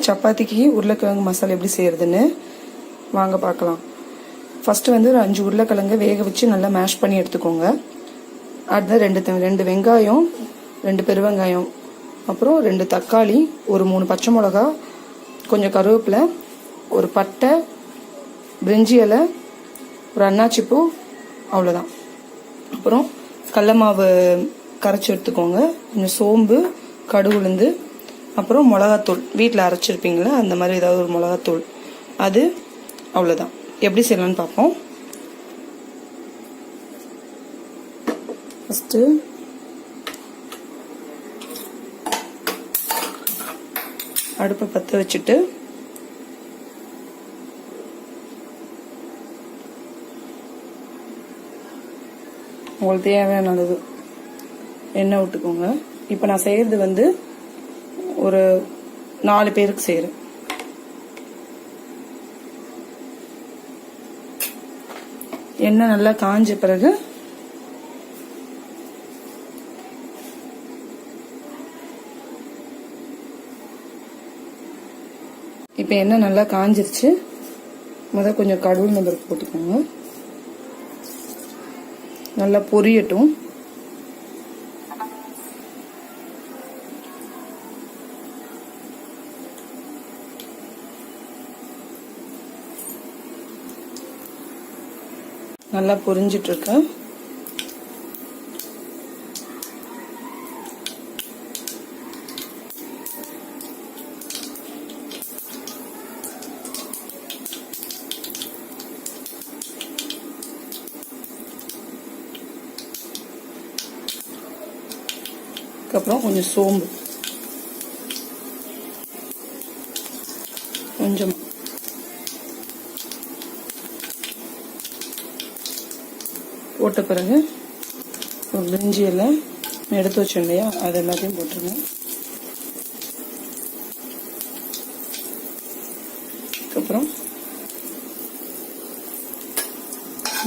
சப்பாத்திக்கு உருளைக்கிழங்கு மசாலா எப்படி செய்யறதுன்னு வாங்க பார்க்கலாம். ஃபர்ஸ்ட் வந்து ஒரு 5 உருளைக்கிழங்கு வேக வச்சு நல்லா மேஷ் பண்ணி எடுத்துக்கோங்க. அடுத்து ரெண்டு வெங்காயம், 2 பெருவெங்காயம், அப்புறம் 2 தக்காளி, ஒரு 3 பச்சை மிளகா, கொஞ்சம் கருவேப்பிலை, ஒரு பட்டை, பிரிஞ்சி இலை, ஒரு அன்னாச்சிப்பூ, அவ்வளோதான். அப்புறம் கடல மாவு கரைச்சி எடுத்துக்கோங்க. கொஞ்சம் சோம்பு, கடுகு உளுந்து, அப்புறம் மிளகாத்தூள் வீட்டில் அரைச்சிருப்பீங்களா அந்த மாதிரி ஏதாவது ஒரு மிளகாத்தூள், அது அவ்வளோதான். எப்படி செய்யலான்னு பார்ப்போம். ஃபஸ்ட்டு அடுப்பை பற்ற வச்சுட்டு உங்களுக்கு தேவையானது எண்ணெய் விட்டுக்கோங்க. இப்போ நான் செய்கிறது வந்து ஒரு 4 பேருக்கு செய்கிறேன். எண்ணெய் நல்லா காஞ்ச பிறகு இப்போ எண்ணெய் நல்லா காஞ்சிருச்சு. கொஞ்சம் கடுகு நம்பருக்கு போட்டுக்கோங்க. நல்லா பொரியட்டும். நல்லா பொரிஞ்சிட்டு இருக்கு. அப்புறம் கொஞ்சம் சோம்பு, கொஞ்சம் போட்ட பிறகு ஒரு பிரிஞ்சி இலை எடுத்து வச்சோம் இல்லையா, அது எல்லாத்தையும் போட்டுருங்க. அதுக்கப்புறம்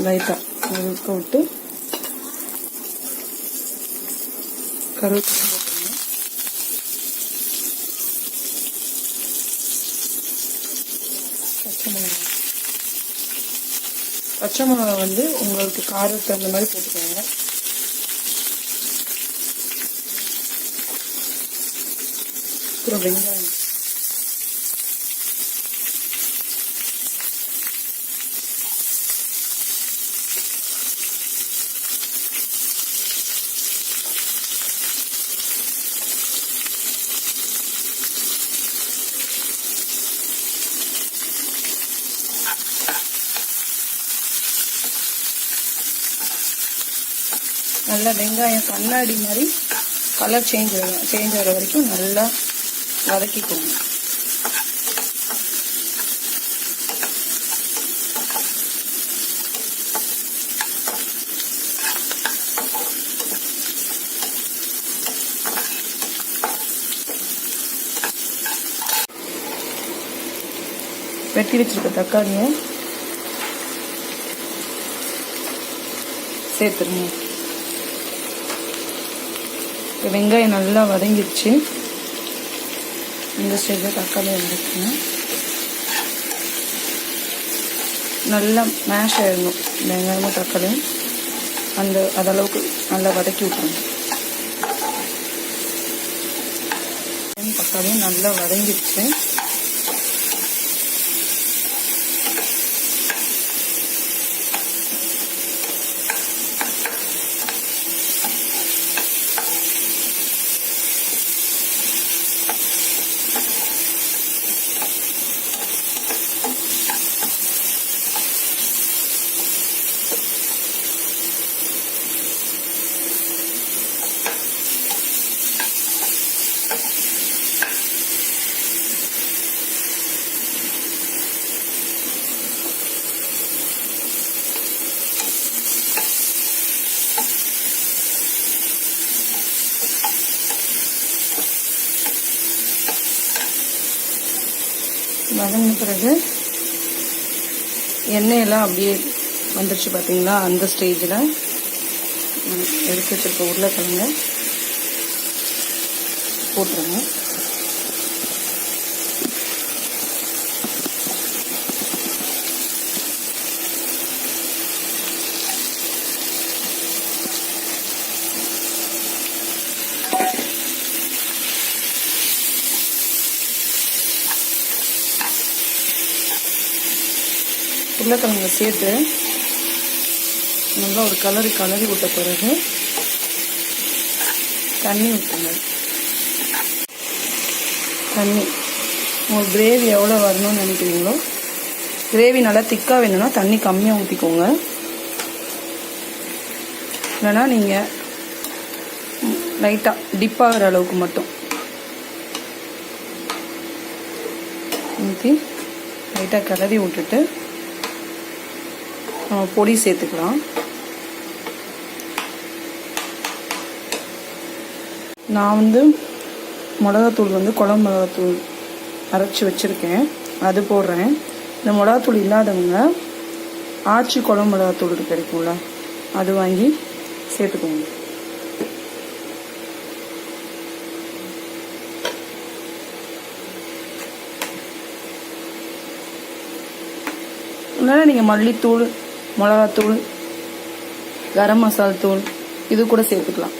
லைட்டா உருக்க விட்டு கருவேப்பிலை போட்டுருங்க. பச்சை மிளகா வந்து உங்களுக்கு காரத்துக்கு அந்த மாதிரி போட்டுக்கோங்க. அப்புறம் வெங்காயம், நல்லா வெங்காயம் கண்ணாடி மாதிரி கலர் சேஞ்ச் ஆகிற வரைக்கும் நல்லா வதக்கிக்கோங்க. வெட்டி வச்சிருக்க தக்காளியை சேர்த்துருங்க. வெங்காயம் நல்லா வதங்கிடுச்சு. இந்த ஸ்டேஜில் தக்காளி வந்துருக்குங்க. நல்லா மேஷ் ஆகிடணும் வெங்காயமும் தக்காளியும். அதளவுக்கு நல்லா வதக்கி விட்டுருங்க. தக்காளியும் நல்லா வதங்கிடுச்சு. வதங்கின பிறகு எண்ணெயெல்லாம் அப்படியே வந்துருச்சு பார்த்தீங்களா. அந்த ஸ்டேஜில் எடுத்து வச்சிருக்க உருளைக்கிழங்க போட்டுருங்க. உருளைக்கிழங்கு சேர்த்து நல்லா ஒரு கலரி விட்ட பிறகு தண்ணி ஊற்றுங்க. தண்ணி உங்களுக்கு கிரேவி எவ்வளோ வரணும்னு நினைக்கிறீங்களோ, கிரேவி நல்லா திக்காக வேணும்னா தண்ணி கம்மியாக ஊற்றிக்கோங்க. இல்லைனா நீங்கள் லைட்டாக டிப் ஆகிற அளவுக்கு மட்டும் ஊற்றி லைட்டாக கிளறி விட்டுட்டு நம்ம பொடி சேர்த்துக்கலாம். நான் மிளகாத்தூள் குழம்பு மிளகாத்தூள் அரைச்சி வச்சுருக்கேன், அது போடுறேன். இந்த மிளகாத்தூள் இல்லாதவங்க ஆச்சி குழம்பு மிளகாத்தூள் கிடைக்கும்ல, அது வாங்கி சேர்த்துக்கோங்க. இல்லைன்னா நீங்கள் மல்லித்தூள், மிளகாத்தூள், கரம் மசால் தூள் இது கூட சேர்த்துக்கலாம்.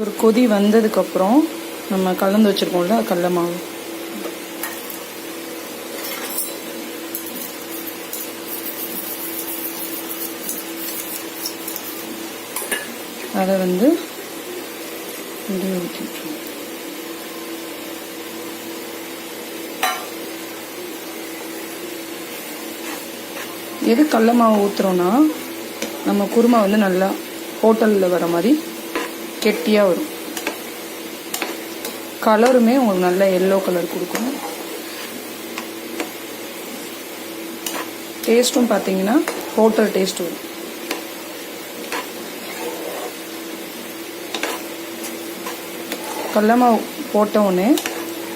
ஒரு கொதி வந்ததுக்கப்புறம் நம்ம கலந்து வச்சுருக்கோம்ல கடல மாவு, அதை ஊற்றிட்டுருவோம். எது கடல மாவு ஊற்றுறோன்னா நம்ம குருமா நல்லா ஹோட்டலில் வர மாதிரி கெட்டியாக வரும். கலருமே உங்களுக்கு நல்ல எல்லோ கலர் கொடுக்கும். டேஸ்ட்டும் பார்த்தீங்கன்னா ஹோட்டல் டேஸ்ட் வரும். கடல மாவு போட்ட உடனே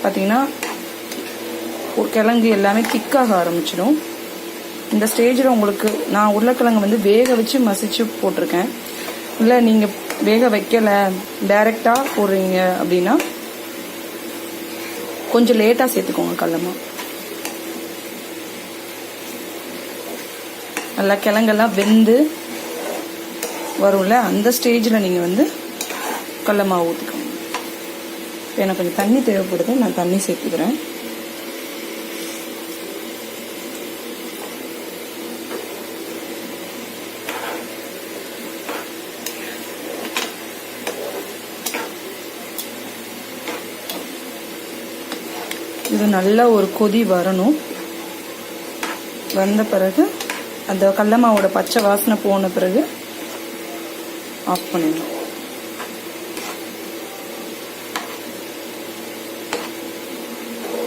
பார்த்தீங்கன்னா கிழங்கு எல்லாமே திக்காக ஆரம்பிச்சிடும். இந்த ஸ்டேஜில் உங்களுக்கு நான் உருளைக்கிழங்கு வேக வச்சு மசிச்சு போட்டிருக்கேன். இல்லை நீங்கள் வேக வைக்கலை டைரெக்டாக போடுறீங்க அப்படின்னா கொஞ்சம் லேட்டாக சேர்த்துக்கோங்க. கடலமா நல்லா கிழங்கெல்லாம் வெந்து வரும்ல, அந்த ஸ்டேஜில் நீங்கள் கடல மாவு ஊற்றிக்கோங்க. இப்போ எனக்கு கொஞ்சம் தண்ணி தேவைப்படுது, நான் தண்ணி சேர்த்துக்கிறேன். இது நல்லா ஒரு கொதி வரணும். வந்த பிறகு அந்த கடல மாவோட பச்சை வாசனை போன பிறகு ஆஃப் பண்ணிடணும்.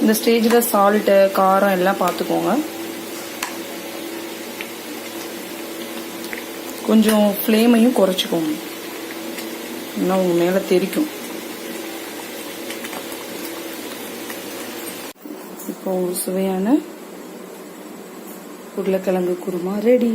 இந்த ஸ்டேஜில் சால்ட்டு காரம் எல்லாம் பார்த்துக்கோங்க. கொஞ்சம் ஃப்ளேமையும் குறைச்சிக்கோங்க, இல்லைன்னா உங்கள் மேலே தெரிக்கும். இப்போ ஒரு சுவையான உருளைக்கிழங்கு குருமா ரெடி.